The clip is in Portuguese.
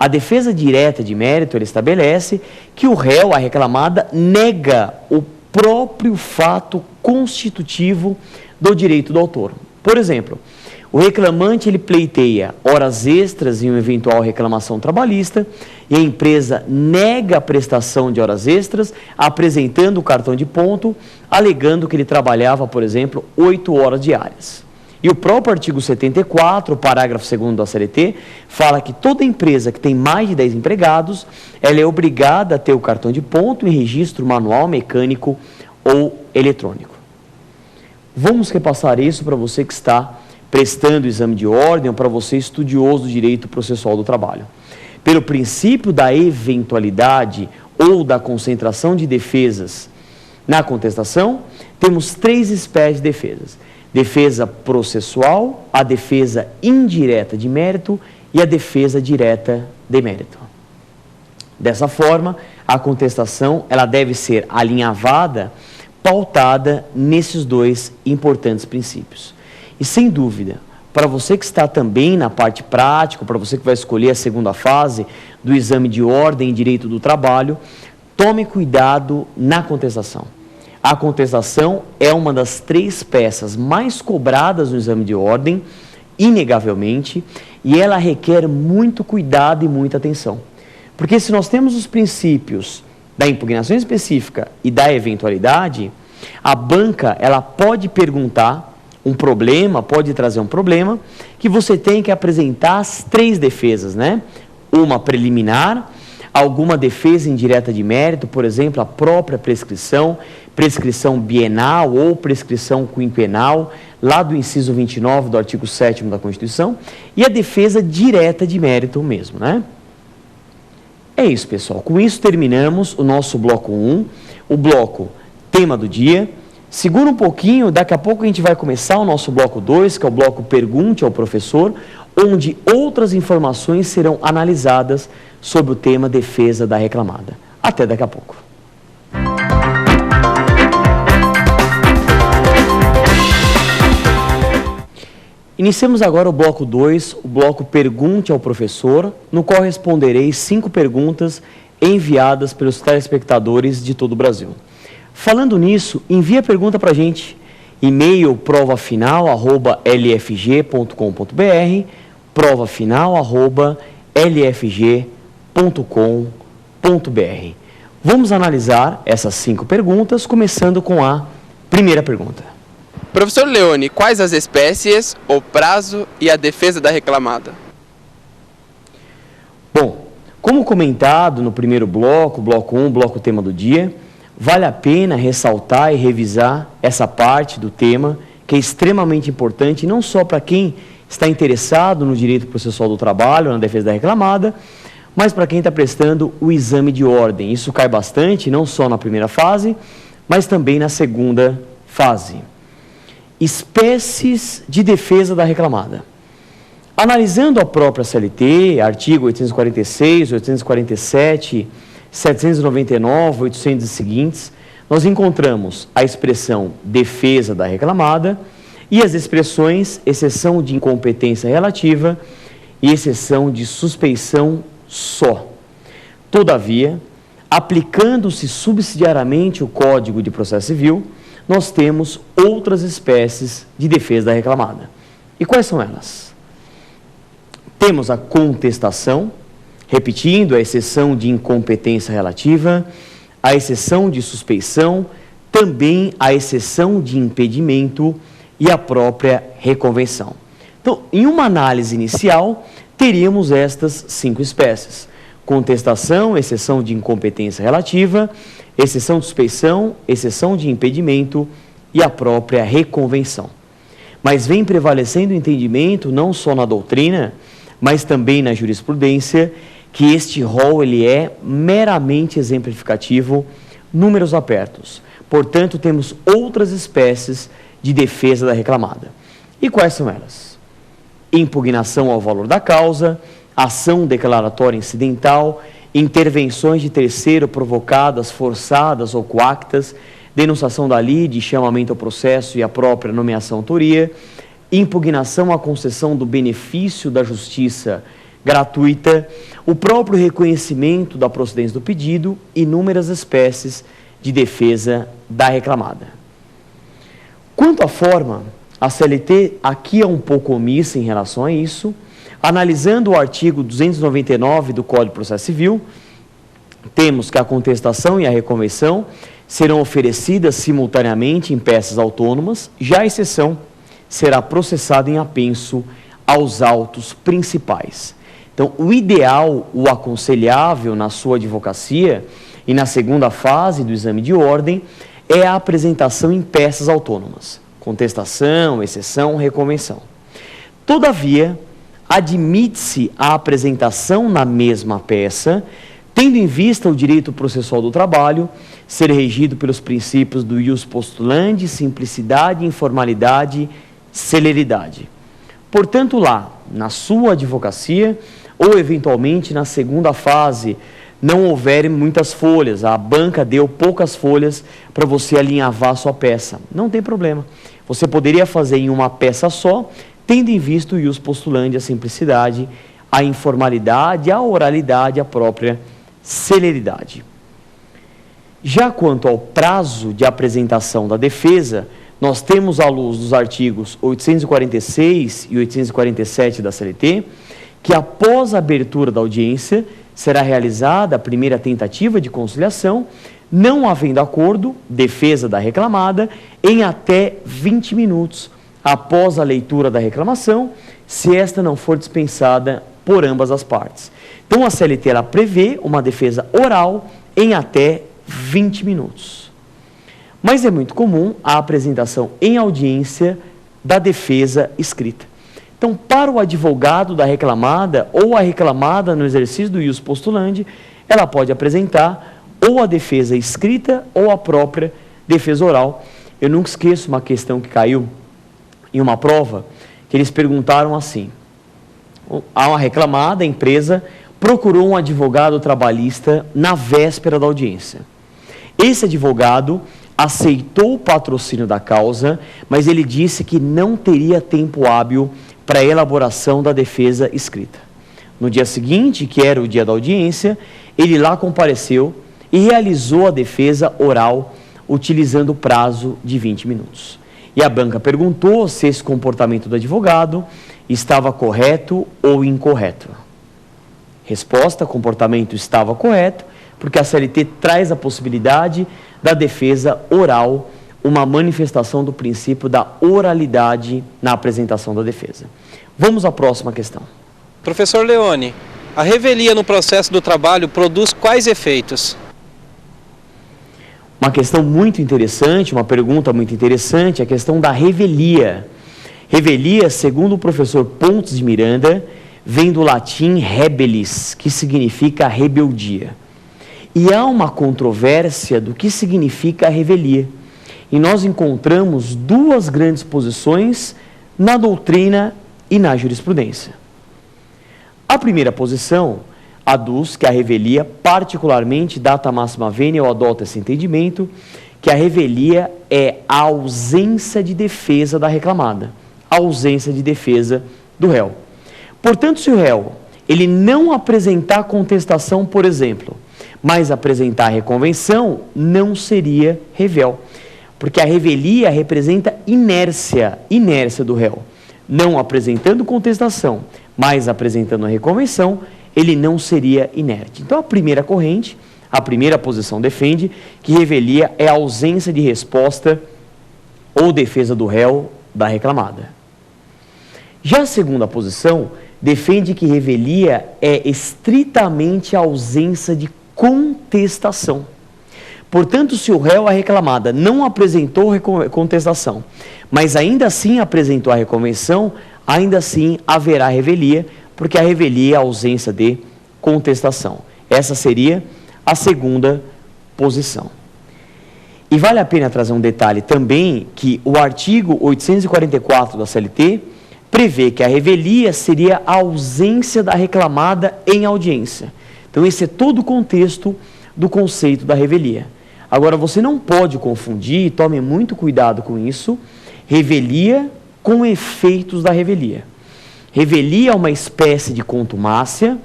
A defesa direta de mérito, ela estabelece que o réu, a reclamada, nega o próprio fato constitutivo do direito do autor. Por exemplo, o reclamante ele pleiteia horas extras em uma eventual reclamação trabalhista e a empresa nega a prestação de horas extras, apresentando o cartão de ponto, alegando que ele trabalhava, por exemplo, 8 horas diárias. E o próprio artigo 74, o parágrafo 2º da CLT, fala que toda empresa que tem mais de 10 empregados, ela é obrigada a ter o cartão de ponto em registro manual, mecânico ou eletrônico. Vamos repassar isso para você que está prestando o exame de ordem ou para você estudioso do direito processual do trabalho. Pelo princípio da eventualidade ou da concentração de defesas na contestação, temos 3 espécies de defesas. Defesa processual, a defesa indireta de mérito e a defesa direta de mérito. Dessa forma, a contestação ela deve ser alinhavada, pautada nesses 2 importantes princípios. E sem dúvida, para você que está também na parte prática, para você que vai escolher a segunda fase do exame de ordem e direito do trabalho, tome cuidado na contestação. A contestação é uma das 3 peças mais cobradas no exame de ordem, inegavelmente, e ela requer muito cuidado e muita atenção. Porque se nós temos os princípios da impugnação específica e da eventualidade, a banca ela pode perguntar um problema, pode trazer um problema, que você tem que apresentar as 3 defesas, né? Uma preliminar, alguma defesa indireta de mérito, por exemplo, a própria prescrição, prescrição bienal ou prescrição quinquenal, lá do inciso 29 do artigo 7º da Constituição, e a defesa direta de mérito mesmo, né? É isso, pessoal. Com isso terminamos o nosso bloco 1, o bloco tema do dia. Segura um pouquinho, daqui a pouco a gente vai começar o nosso bloco 2, que é o bloco Pergunte ao Professor, onde outras informações serão analisadas sobre o tema defesa da reclamada. Até daqui a pouco. Iniciamos agora o bloco 2, o bloco Pergunte ao Professor, no qual responderei 5 perguntas enviadas pelos telespectadores de todo o Brasil. Falando nisso, envie a pergunta para a gente, e-mail provafinal@lfg.com.br, provafinal@lfg.com.br. Vamos analisar essas 5 perguntas, começando com a primeira pergunta. Professor Leone, quais as espécies, o prazo e a defesa da reclamada? Bom, como comentado no primeiro bloco, bloco 1, bloco tema do dia, vale a pena ressaltar e revisar essa parte do tema, que é extremamente importante, não só para quem está interessado no direito processual do trabalho, na defesa da reclamada, mas para quem está prestando o exame de ordem. Isso cai bastante, não só na primeira fase, mas também na segunda fase. Espécies de defesa da reclamada. Analisando a própria CLT, artigo 846, 847, 799, 800 e seguintes, nós encontramos a expressão defesa da reclamada e as expressões exceção de incompetência relativa e exceção de suspeição só. Todavia, aplicando-se subsidiariamente o Código de Processo Civil, nós temos outras espécies de defesa da reclamada. E quais são elas? Temos a contestação, repetindo, a exceção de incompetência relativa, a exceção de suspeição, também a exceção de impedimento e a própria reconvenção. Então, em uma análise inicial, teríamos estas 5 espécies: contestação, exceção de incompetência relativa, exceção de suspeição, exceção de impedimento e a própria reconvenção. Mas vem prevalecendo o entendimento, não só na doutrina, mas também na jurisprudência, que este rol ele é meramente exemplificativo, números apertos. Portanto, temos outras espécies de defesa da reclamada. E quais são elas? Impugnação ao valor da causa, ação declaratória incidental, intervenções de terceiro provocadas, forçadas ou coactas, denunciação da lide, chamamento ao processo e a própria nomeação autoria, impugnação à concessão do benefício da justiça gratuita, o próprio reconhecimento da procedência do pedido e inúmeras espécies de defesa da reclamada. Quanto à forma, a CLT aqui é um pouco omissa em relação a isso. Analisando o artigo 299 do Código de Processo Civil, temos que a contestação e a reconvenção serão oferecidas simultaneamente em peças autônomas, já a exceção será processada em apenso aos autos principais. Então, o ideal, o aconselhável na sua advocacia e na segunda fase do exame de ordem é a apresentação em peças autônomas, contestação, exceção, reconvenção. Todavia, admite-se a apresentação na mesma peça, tendo em vista o direito processual do trabalho ser regido pelos princípios do ius postulandi, simplicidade, informalidade, celeridade. Portanto, lá, na sua advocacia, ou eventualmente na segunda fase, não houver muitas folhas, a banca deu poucas folhas para você alinhavar a sua peça. Não tem problema. Você poderia fazer em uma peça só, tendo em vista o ius postulandi, a simplicidade, a informalidade, a oralidade, a própria celeridade. Já quanto ao prazo de apresentação da defesa, nós temos à luz dos artigos 846 e 847 da CLT, que após a abertura da audiência, será realizada a primeira tentativa de conciliação, não havendo acordo, defesa da reclamada, em até 20 minutos após a leitura da reclamação, se esta não for dispensada por ambas as partes. Então, a CLT ela prevê uma defesa oral em até 20 minutos. Mas é muito comum a apresentação em audiência da defesa escrita. Então, para o advogado da reclamada ou a reclamada no exercício do ius postulandi, ela pode apresentar ou a defesa escrita ou a própria defesa oral. Eu nunca esqueço uma questão que caiu em uma prova, que eles perguntaram assim: há uma reclamada, a empresa procurou um advogado trabalhista na véspera da audiência. Esse advogado aceitou o patrocínio da causa, mas ele disse que não teria tempo hábil para a elaboração da defesa escrita. No dia seguinte, que era o dia da audiência, ele lá compareceu e realizou a defesa oral, utilizando o prazo de 20 minutos. E a banca perguntou se esse comportamento do advogado estava correto ou incorreto. Resposta: comportamento estava correto, porque a CLT traz a possibilidade da defesa oral, uma manifestação do princípio da oralidade na apresentação da defesa. Vamos à próxima questão. Professor Leone, a revelia no processo do trabalho produz quais efeitos? Uma questão muito interessante, uma pergunta muito interessante, a questão da revelia. Revelia, segundo o professor Pontes de Miranda, vem do latim rebelis, que significa rebeldia. E há uma controvérsia do que significa a revelia. E nós encontramos duas grandes posições na doutrina e na jurisprudência. A primeira posição aduz que a revelia, particularmente data máxima venia, eu adoto esse entendimento, que a revelia é a ausência de defesa da reclamada, a ausência de defesa do réu. Portanto, se o réu ele não apresentar contestação, por exemplo, mas apresentar reconvenção, não seria revel, porque a revelia representa inércia do réu. Não apresentando contestação, mas apresentando a reconvenção, ele não seria inerte. Então, a primeira corrente, a primeira posição defende que revelia é a ausência de resposta ou defesa do réu da reclamada. Já a segunda posição defende que revelia é estritamente a ausência de contestação. Portanto, se o réu, a reclamada, não apresentou contestação, mas ainda assim apresentou a reconvenção, ainda assim haverá revelia, porque a revelia é a ausência de contestação. Essa seria a segunda posição. E vale a pena trazer um detalhe também, que o artigo 844 da CLT prevê que a revelia seria a ausência da reclamada em audiência. Então, esse é todo o contexto do conceito da revelia. Agora, você não pode confundir, tome muito cuidado com isso, revelia com efeitos da revelia. Revelia é uma espécie de contumácia